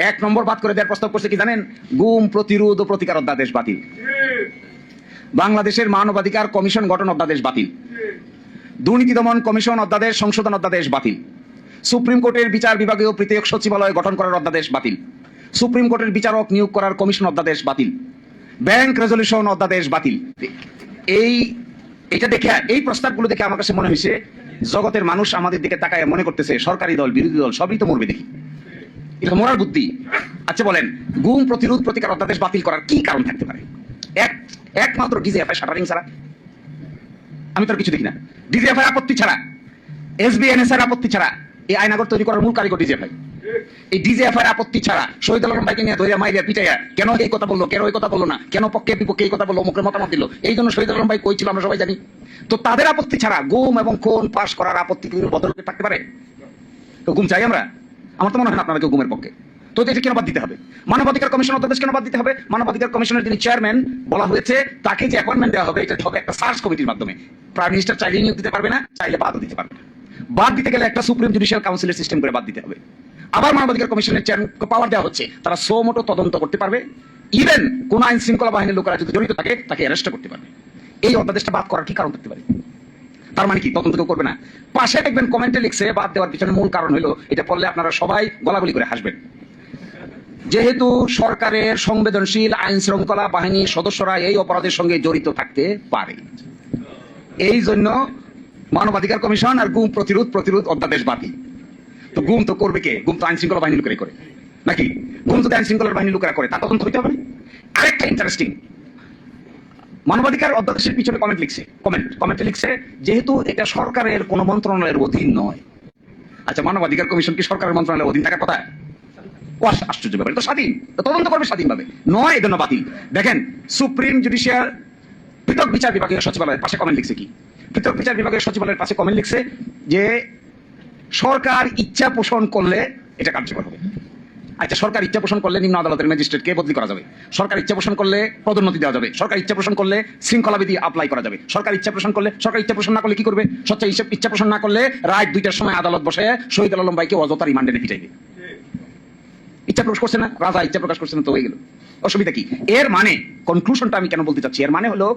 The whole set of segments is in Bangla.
এক নম্বর বাদ করে দেওয়ার প্রস্তাব করছে কি জানেন? গুম প্রতিরোধ ও প্রতিকার অধ্যাদেশ বাতিল, বাংলাদেশের মানবাধিকার কমিশন গঠন অধ্যাদেশ বাতিল, দুর্নীতি দমন কমিশন অধ্যাদেশ সংশোধন অধ্যাদেশ বাতিল, সুপ্রিম কোর্টের বিচার বিভাগীয় পৃথক সচিবালয় গঠন করার অধ্যাদেশ বাতিল, সুপ্রিম কোর্টের বিচারক নিয়োগ করার কমিশন অধ্যাদেশ বাতিল, ব্যাংক রেজলিউশন অধ্যাদেশ বাতিল। এটা দেখে, এই প্রস্তাবগুলো দেখে আমার কাছে মনে হয়েছে জগতের মানুষ আমাদের দিকে তাকায় মনে করতেছে সরকারি দল বিরোধী দল সবই তো মরবে দেখি, এটা মরার বুদ্ধি। আচ্ছা বলেন, গুম প্রতিরোধ প্রতিকার অধ্যাদেশ বাতিল করার কি কারণ থাকতে পারে? একমাত্র ডিজিএফআই শাটারিং ছাড়া আমি তো আর কিছু দেখি না। ডিজিএফআই আপত্তি ছাড়া, এসবিএনএস এর আপত্তি ছাড়া এই আইনাগর তৈরি করার মূল কারিগর ডিজিএফআই। এই ডিজিএফআই আপত্তি ছাড়া শহীদ আলম ভাইকে নিয়ে ধরিয়া মাইরিয়া পিটাইয়া কেন এই কথা বললো, কেন ওই কথা বললো না, কেন পক্ষে বিপক্ষে এই কথা বললো, মুখের মতামত দিল, এই জন্য শহীদ আলম ভাই কই ছিল আমরা সবাই জানি। তো তাদের আপত্তি ছাড়া গুম এবং খুন পাশ করার আপত্তি কি বদলতে থাকতে পারে? তো গুম চাই আমরা? আমার তো মনে হয় না আপনারা কেউ গুমের পক্ষে। তো এটা কেন বাদ দিতে হবে? মানবাধিকার কমিশন অধ্যাদেশ কেন বাদ দিতে হবে? মানবাধিকার কমিশনের যিনি চেয়ারম্যান বলা হয়েছে তাকে যে অ্যাপয়েন্টমেন্ট দেওয়া হবে এটা হবে একটা সার্চ কমিটির মাধ্যমে। প্রাইম মিনিস্টার চাইলে নিয়োগ দিতে পারবে না, চাইলে বাদও দিতে পারবে না। বাদ দিতে গেলে একটা সুপ্রিম জুডিশিয়াল কাউন্সিলের সিস্টেম করে বাদ দিতে হবে। আবার মানবাধিকার কমিশনের চেয়ারম্যানকে পাওয়ার দেওয়া হচ্ছে, তারা সো মোটো তদন্ত করতে পারবে, ইভেন কোন আইন শৃঙ্খলা বাহিনীর লোকেরা যদি জড়িত থাকে তাকে অ্যারেস্ট করতে পারবে। এই অধ্যাদেশটা বাদ করার কি কারণ থাকতে পারে? তার মানে কি তদন্ত কেউ করবে না? পাশে দেখবেন কমেন্টে লিখছে বাদ দেওয়ার পিছনে মূল কারণ হলো, এটা পড়লে আপনারা সবাই গলাগলি করে হাসবেন, যেহেতু সরকারের সংবেদনশীল আইন শৃঙ্খলা বাহিনীর সদস্যরা এই অপরাধের সঙ্গে জড়িত থাকতে পারে, এই জন্য মানবাধিকার কমিশন আর গুম প্রতিরোধ অধ্যাদেশ বাতিল। তো গুম তো করবে কে? গুম তো আইন শৃঙ্খলা বাহিনী লোকেরাই করে নাকি? গুম যদি আইন শৃঙ্খলা বাহিনী লোকেরা করে তা তদন্ত হইতে হবে। আরেকটা ইন্টারেস্টিং, মানবাধিকার অধ্যাদেশের পিছনে কমেন্টে লিখছে যেহেতু এটা সরকারের কোন মন্ত্রণালয়ের অধীন নয়। আচ্ছা, মানবাধিকার কমিশন কি সরকারের মন্ত্রণালয়ের অধীন থাকার কথা? আশ্চর্য ব্যাপার, তো স্বাধীন, তদন্ত করবে স্বাধীনভাবে, নয় এজন্য বাতিল। দেখেন সুপ্রিম জুডিশিয়াল পৃথক বিচার বিভাগীয় সচিবালয়ের পাশে কমেন্ট লিখছে কি? পৃথক বিচার বিভাগীয় সচিবালয়ের পাশে কমেন্ট লিখছে যে সরকার ইচ্ছা পোষণ করলে এটা কার্যকর হবে। আচ্ছা, সরকার ইচ্ছা পোষণ করলে নিম্ন আদালতের ম্যাজিস্ট্রেটকে বদলি করা যাবে, সরকার ইচ্ছা পোষণ করলে পদোন্নতি দেওয়া যাবে, সরকার ইচ্ছা পোষণ করলে শৃঙ্খলাবিধি অ্যাপ্লাই করা যাবে, সরকার ইচ্ছা পোষণ না করলে কি করবে? ইচ্ছা পোষণ না করলে রাত 2টার সময় আদালত বসে শহীদ আলম ভাইকে অযথা রিমান্ডে পিটাইবে। ইচ্ছা প্রকাশ করছে না, রাজা ইচ্ছা প্রকাশ করছে না, তো হয়ে গেল। অসুবিধা কি? এর মানে কনক্লুশনটা আমি কেন বলতে চাচ্ছি, এর মানে হলো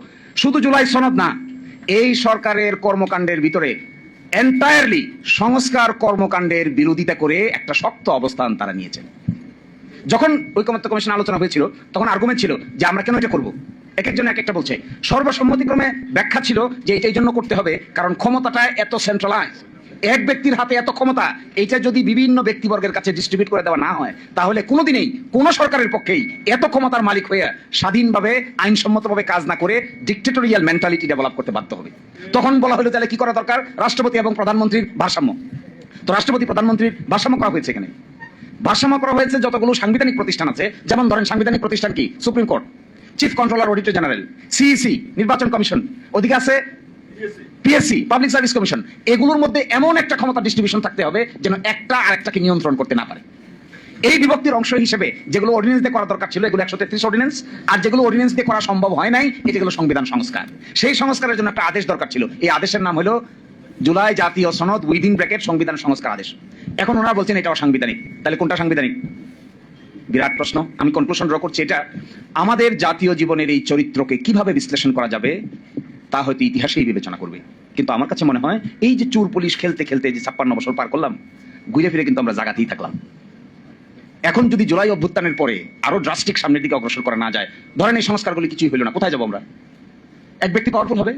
শুধু জুলাই সনদ না, এই সরকারের কর্মকাণ্ডের ভিতরে এন্টায়ারলি সংস্কার কর্মকাণ্ডের বিরোধিতা করে একটা শক্ত অবস্থান তারা নিয়েছেন। যখন ঐকমত্য কমিশন আলোচনা হয়েছিল তখন আর্গুমেন্ট ছিল যে আমরা কেন এটা করবো, এক একজন এক একটা বলছে। সর্বসম্মতিক্রমে ব্যাখ্যা ছিল যে এটা এই জন্য করতে হবে কারণ ক্ষমতাটা এত সেন্ট্রালাইজ, এক ব্যক্তির হাতে এত ক্ষমতা, এইটা যদি বিভিন্ন ব্যক্তিবর্গের কাছে ডিস্ট্রিবিউট করে দেওয়া না হয় তাহলে কোনোদিনই কোনো সরকারের পক্ষেই এত ক্ষমতার মালিক হয়ে স্বাধীনভাবে আইনসম্মতভাবে কাজ না করে ডিক্টেটোরিয়াল মেন্টালিটি ডেভেলপ করতে বাধ্য হবে। তখন বলা হলো তাহলে কি করা দরকার? রাষ্ট্রপতি এবং প্রধানমন্ত্রীর ভারসাম্য। তো রাষ্ট্রপতি প্রধানমন্ত্রীর ভারসাম্য করা হয়েছে এখানে। ভারসাম্য করা হয়েছে যতগুলো সাংবিধানিক প্রতিষ্ঠান আছে, যেমন ধরেন সাংবিধানিক প্রতিষ্ঠান কি? Supreme court, chief controller auditor general, CEC, নির্বাচন কমিশন, ওদিকে আছে পিএসসি, পাবলিক সার্ভিস কমিশন। এগুলোর মধ্যে এমন একটা ক্ষমতা ডিস্ট্রিবিউশন থাকতে হবে যেন একটা আরেকটাকে নিয়ন্ত্রণ করতে না পারে। এই বিভক্তির অংশ হিসেবে যেগুলো অর্ডিন্যান্স দিয়ে করা দরকার ছিল এগুলো 133 অর্ডিন্যান্স, আর যেগুলো অর্ডিন্যান্স দিয়ে করা সম্ভব হয় নাই এগুলো সংবিধান সংস্কার। সেই সংস্কারের জন্য একটা আদেশ দরকার ছিল, এই আদেশের নাম হলো জুলাই জাতীয় সনদ উইদিন ব্র্যাকেট সংবিধান সংস্কার আদেশ। এখন ওনারা বলছেন এটা অসাংবিধানিক, তাহলে কোনটা সাংবিধানিক? বিরাট প্রশ্ন। আমি কনক্লুশন ড্র করছি, এটা আমাদের জাতীয় জীবনের এই চরিত্রকে কিভাবে বিশ্লেষণ করা যাবে তা হয়তো ইতিহাসেই বিবেচনা করবে। কিন্তু আমার কাছে মনে হয় এই যে চোর পুলিশ খেলতে খেলতে যে 56 বছর পার করলাম, ঘুরে ফিরে কিন্তু আমরা জায়গাতেই থাকলাম। এখন যদি জুলাই অভ্যুত্থানের পরে আরো ড্রাস্টিক সামনের দিকে অগ্রসর করা না যায়, ধরেন এই সংস্কারগুলি কিছুই হইল না, কোথায় যাবো আমরা? এক ব্যক্তি পাওয়ারফুল হবে,